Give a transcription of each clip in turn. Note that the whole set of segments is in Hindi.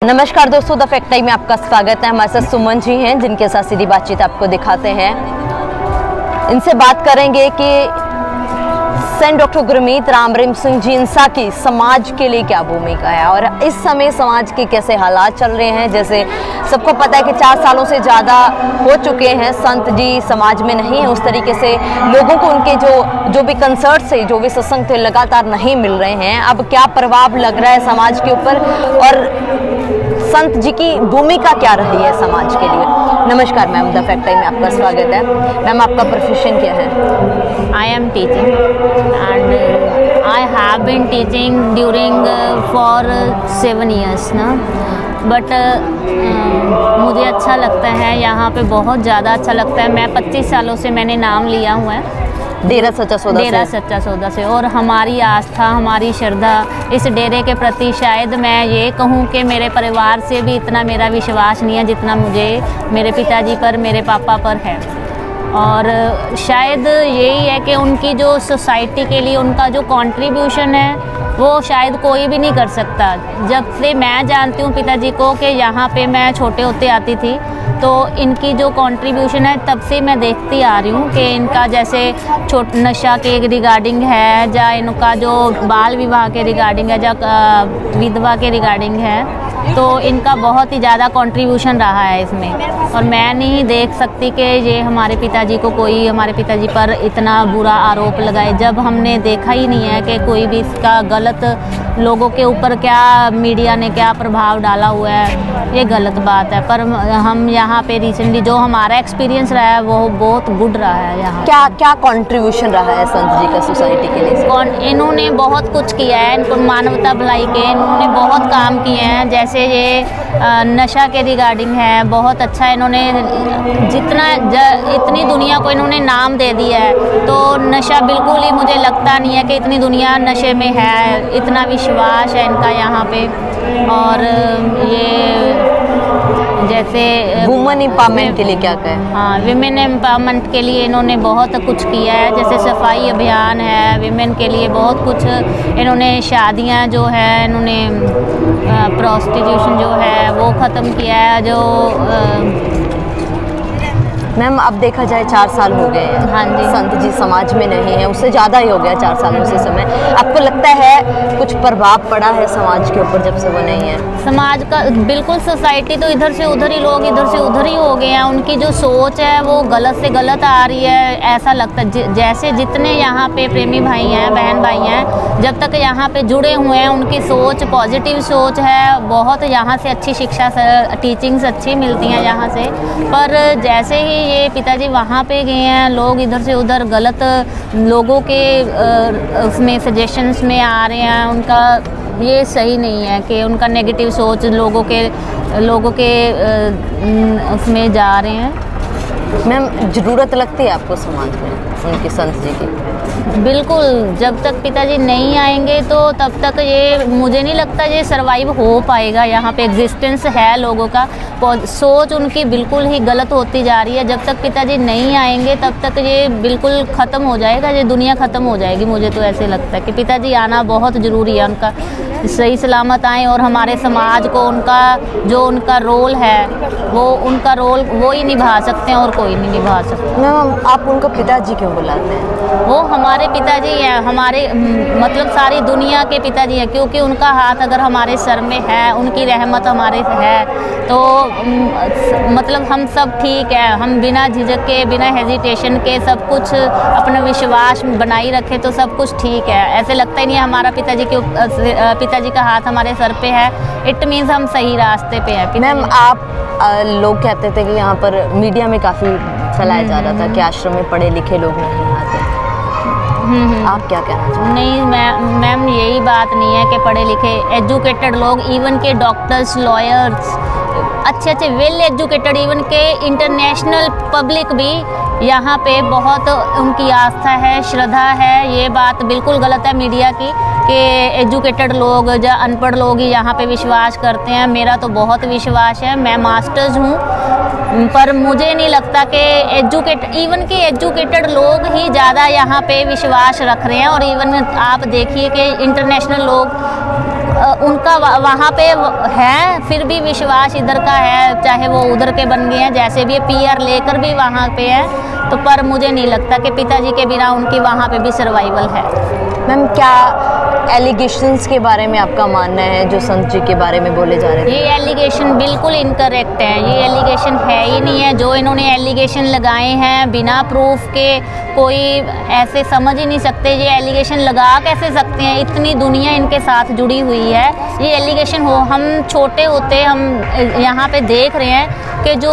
नमस्कार दोस्तों, द फैक्ट टाइम में आपका स्वागत है। हमारे साथ सुमन जी हैं जिनके साथ सीधी बातचीत आपको दिखाते हैं। इनसे बात करेंगे कि सेंट डॉक्टर गुरमीत राम रहीम सिंह जींसा की समाज के लिए क्या भूमिका है और इस समय समाज के कैसे हालात चल रहे हैं। जैसे सबको पता है कि 4 सालों से ज़्यादा हो चुके हैं संत जी समाज में नहीं है, उस तरीके से लोगों को उनके जो भी कंसर्ट से जो भी सत्संग थे लगातार नहीं मिल रहे हैं। अब क्या प्रभाव लग रहा है समाज के ऊपर और संत जी की भूमिका क्या रही है समाज के लिए। नमस्कार मैम, द फैक्ट टाइम में आपका स्वागत है। मैम, आपका प्रोफेशन क्या है? I am teaching and I have been teaching during for 7 years ना, बट मुझे अच्छा लगता है यहाँ पे, बहुत ज़्यादा अच्छा लगता है। मैं 25 सालों से मैंने नाम लिया हुआ है डेरा सच्चा सौदा से और हमारी आस्था, हमारी श्रद्धा इस डेरे के प्रति, शायद मैं ये कहूँ कि मेरे परिवार से भी इतना मेरा विश्वास नहीं है जितना मुझे मेरे पिताजी पर, मेरे पापा पर है। और शायद यही है कि उनकी जो सोसाइटी के लिए उनका जो कंट्रीब्यूशन है वो शायद कोई भी नहीं कर सकता। जब से मैं जानती हूँ पिताजी को कि यहाँ पे मैं छोटे होते आती थी, तो इनकी जो कंट्रीब्यूशन है तब से मैं देखती आ रही हूँ कि इनका जैसे नशा के रिगार्डिंग है, या इनका जो बाल विवाह के रिगार्डिंग है, या विधवा के रिगार्डिंग है, तो इनका बहुत ही ज़्यादा कंट्रीब्यूशन रहा है इसमें। और मैं नहीं देख सकती कि ये हमारे पिताजी को कोई हमारे पिताजी पर इतना बुरा आरोप लगाए, जब हमने देखा ही नहीं है कि कोई भी इसका गलत लोगों के ऊपर क्या मीडिया ने क्या प्रभाव डाला हुआ है, ये गलत बात है। पर हम यहाँ पे रिसेंटली जो हमारा एक्सपीरियंस रहा है वो बहुत गुड रहा है। यहाँ क्या कंट्रीब्यूशन रहा है संत जी का सोसाइटी के लिए? इन्होंने बहुत कुछ किया है, इनको मानवता भलाई के इन्होंने बहुत काम किए हैं। जैसे ये नशा के रिगार्डिंग है, बहुत अच्छा इन्होंने इतनी दुनिया को इन्होंने नाम दे दिया है। तो नशा बिल्कुल ही मुझे लगता नहीं है कि इतनी दुनिया नशे में है, इतना विश्वास है इनका यहाँ पे। और ये जैसे वुमेन एम्पावरमेंट के लिए क्या कहें? हाँ, विमेन एम्पावरमेंट के लिए इन्होंने बहुत कुछ किया है। जैसे सफाई अभियान है विमेन के लिए, बहुत कुछ इन्होंने, शादियाँ जो है इन्होंने, प्रोस्टिट्यूशन जो है वो ख़त्म किया है। जो मैम, अब देखा जाए 4 साल हो गए हैं, हाँ जी, संत जी समाज में नहीं है, उससे ज़्यादा ही हो गया 4 सालों से समय। आपको लगता है कुछ प्रभाव पड़ा है समाज के ऊपर जब से वो नहीं है? समाज का बिल्कुल, सोसाइटी तो इधर से उधर ही, लोग इधर से उधर ही हो गए हैं। उनकी जो सोच है वो गलत से गलत आ रही है, ऐसा लगता है। जैसे जितने यहाँ पे प्रेमी भाई हैं, बहन भाई हैं, जब तक यहाँ पे जुड़े हुए हैं, उनकी सोच पॉजिटिव सोच है, बहुत यहाँ से अच्छी शिक्षा, टीचिंग्स अच्छी मिलती हैं यहाँ से। पर जैसे ही ये पिताजी वहाँ पे गए हैं, लोग इधर से उधर गलत लोगों के उसमें सजेशंस में आ रहे हैं। उनका ये सही नहीं है कि उनका नेगेटिव सोच लोगों के उसमें जा रहे हैं। मैम, ज़रूरत लगती है आपको समाज में उनके संत जी की? बिल्कुल, जब तक पिताजी नहीं आएंगे तो तब तक ये, मुझे नहीं लगता ये सरवाइव हो पाएगा। यहाँ पे एग्जिस्टेंस है लोगों का, सोच उनकी बिल्कुल ही गलत होती जा रही है। जब तक पिताजी नहीं आएंगे तब तक ये बिल्कुल ख़त्म हो जाएगा, ये दुनिया ख़त्म हो जाएगी। मुझे तो ऐसे लगता है कि पिताजी आना बहुत ज़रूरी है, उनका सही सलामत आएँ और हमारे समाज को उनका रोल है उनका रोल वो ही निभा सकते हैं और कोई नहीं निभा सकता। मैम, आप उनको पिताजी क्यों बुलाते हैं? वो हमारे पिताजी हैं, हमारे मतलब सारी दुनिया के पिताजी हैं, क्योंकि उनका हाथ अगर हमारे सर में है, उनकी रहमत हमारे है, तो मतलब हम सब ठीक है। हम बिना झिझक के, बिना हेजिटेशन के सब कुछ अपना विश्वास बनाई रखें तो सब कुछ ठीक है। ऐसे लगता ही नहीं है हमारा पिताजी का हाथ हमारे सर पे है, इट मीन्स हम सही रास्ते पे हैं। मैम, आप लोग कहते थे कि यहाँ पर मीडिया में काफ़ी फैलाया जा रहा था कि आश्रम में पढ़े लिखे लोग नहीं आते। आप क्या कहना चाहते हैं? नहीं मैम, यही बात नहीं है कि पढ़े लिखे एजुकेटेड लोग, इवन के डॉक्टर्स, लॉयर्स, अच्छे वेल एजुकेटेड, इवन के इंटरनेशनल पब्लिक भी यहाँ पे बहुत उनकी आस्था है, श्रद्धा है। ये बात बिल्कुल गलत है मीडिया की कि एजुकेटेड लोग या अनपढ़ लोग ही यहाँ पे विश्वास करते हैं। मेरा तो बहुत विश्वास है। मैं मास्टर्स हूँ, पर मुझे नहीं लगता कि एजुकेटेड लोग ही ज़्यादा यहाँ पे विश्वास रख रहे हैं। और इवन आप देखिए कि इंटरनेशनल लोग उनका वहाँ पे है, फिर भी विश्वास इधर का है, चाहे वो उधर के बन गए हैं, जैसे भी PR लेकर भी वहाँ पे है। तो पर मुझे नहीं लगता कि पिताजी के बिना उनकी वहाँ पे भी सर्वाइवल है। मैम, क्या एलिगेशंस के बारे में आपका मानना है जो संत जी के बारे में बोले जा रहे थे? ये एलिगेशन बिल्कुल इनकरेक्ट है। ये एलिगेशन है ही नहीं है। जो इन्होंने एलिगेशन लगाए हैं बिना प्रूफ के, कोई ऐसे समझ ही नहीं सकते। ये एलिगेशन लगा कैसे सकते हैं? इतनी दुनिया इनके साथ जुड़ी हुई है। ये एलिगेशन हम छोटे होते हम यहाँ पे देख रहे हैं कि जो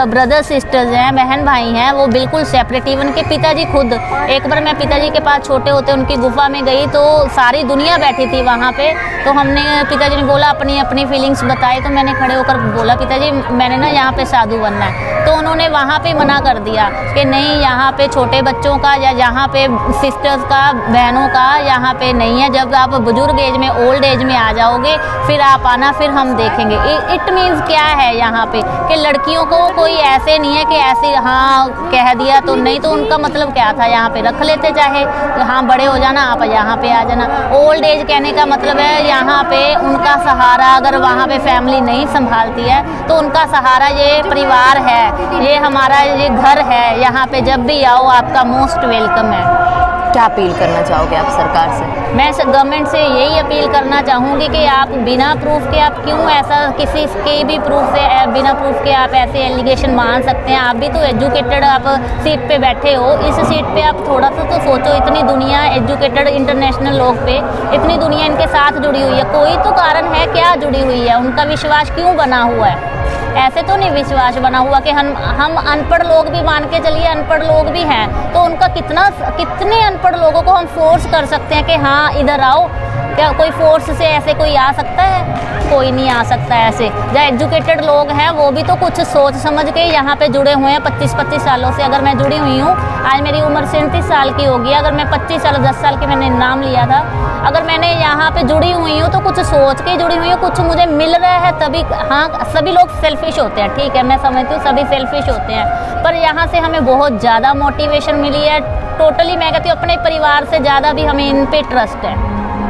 ब्रदर सिस्टर्स हैं, बहन भाई हैं, वो बिल्कुल सेपरेट। इवन के पिताजी खुद, एक बार मैं पिताजी के पास छोटे होते उनकी गुफा में गई तो सारी दुनिया बैठी थी वहाँ पे। तो हमने, पिताजी ने बोला अपनी अपनी फीलिंग्स बताई, तो मैंने खड़े होकर बोला पिताजी मैंने ना यहाँ पे साधु बनना है। तो उन्होंने वहाँ पे मना कर दिया कि नहीं, यहाँ पे छोटे बच्चों का या यहाँ पे सिस्टर्स का, बहनों का यहाँ पे नहीं है। जब आप बुजुर्ग एज में, ओल्ड एज में आ जाओगे फिर आप आना, फिर हम देखेंगे। इट मीन्स क्या है यहाँ पे कि लड़कियों को कोई ऐसे नहीं है कि ऐसे हाँ कह दिया तो नहीं, तो उनका मतलब क्या था? यहाँ पे रख लेते, चाहे हाँ बड़े हो जाना, आप यहाँ पे आ जाना। ओल्ड एज कहने का मतलब है यहाँ पे उनका सहारा, अगर वहाँ पे फैमिली नहीं संभालती है तो उनका सहारा ये परिवार है, ये हमारा ये घर है। यहाँ पे जब भी आओ आपका मोस्ट वेलकम है। क्या अपील करना चाहोगे आप सरकार से? मैं गवर्नमेंट से यही अपील करना चाहूँगी कि आप बिना प्रूफ के, आप क्यों ऐसा किसी के भी प्रूफ से, बिना प्रूफ के आप ऐसे एलिगेशन मान सकते हैं? आप भी तो एजुकेटेड, आप सीट पे बैठे हो, इस सीट पे आप थोड़ा सा तो सोचो। इतनी दुनिया एजुकेटेड इंटरनेशनल लोग पे, इतनी दुनिया इनके साथ जुड़ी हुई है, कोई तो कारण है क्या जुड़ी हुई है? उनका विश्वास क्यों बना हुआ है? ऐसे तो नहीं विश्वास बना हुआ कि हम अनपढ़ लोग भी मान के चलिए, अनपढ़ लोग भी हैं, तो उनका कितने अनपढ़ लोगों को हम फोर्स कर सकते हैं कि हाँ इधर आओ? क्या कोई फोर्स से ऐसे कोई आ सकता है? कोई नहीं आ सकता ऐसे। जो एजुकेटेड लोग हैं वो भी तो कुछ सोच समझ के यहाँ पे जुड़े हुए हैं। 25-25 सालों से अगर मैं जुड़ी हुई हूँ, आज मेरी उम्र 37 साल की होगी। अगर मैं 25 साल 10 साल की मैंने नाम लिया था, अगर मैंने यहाँ पे जुड़ी हुई हूँ तो कुछ सोच के जुड़ी हुई हूँ, कुछ मुझे मिल रहा है तभी। हाँ, सभी लोग सेल्फिश होते हैं, ठीक है, मैं समझती हूँ सभी सेल्फिश होते हैं, पर यहाँ से हमें बहुत ज़्यादा मोटिवेशन मिली है। टोटली मैं कहती हूँ अपने परिवार से ज़्यादा भी हमें इन पे ट्रस्ट है।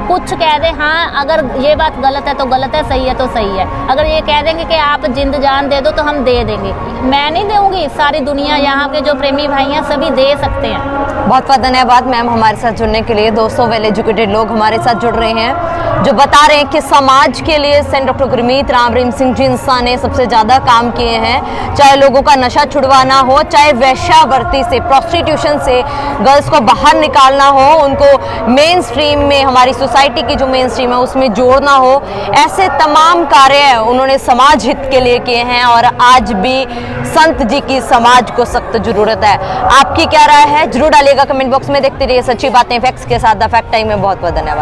कुछ कह दे, हाँ अगर ये बात गलत है तो गलत है, सही है तो सही है। अगर ये कह देंगे कि आप जिंद जान दे दो तो हम दे देंगे। मैं नहीं दूंगी, सारी दुनिया, यहाँ के जो प्रेमी भाई हैं सभी दे सकते हैं। बहुत बहुत धन्यवाद मैम हमारे साथ जुड़ने के लिए। 200 वेल एजुकेटेड लोग हमारे साथ जुड़ रहे हैं जो बता रहे हैं कि समाज के लिए सेंट डॉक्टर गुरमीत राम रहीम सिंह जी इंसान ने सबसे ज़्यादा काम किए हैं। चाहे लोगों का नशा छुड़वाना हो, चाहे वेश्यावृत्ति से, प्रोस्टिट्यूशन से गर्ल्स को बाहर निकालना हो, उनको मेन स्ट्रीम में, हमारी सोसाइटी की जो मेन स्ट्रीम है उसमें जोड़ना हो, ऐसे तमाम कार्य उन्होंने समाज हित के लिए किए हैं। और आज भी संत जी की समाज को सख्त जरूरत है। आपकी क्या राय है जरूर डालिएगा कमेंट बॉक्स में। देखते रहिए सच्ची बातें फैक्ट्स के साथ द फैक्ट टाइम में। बहुत बहुत धन्यवाद।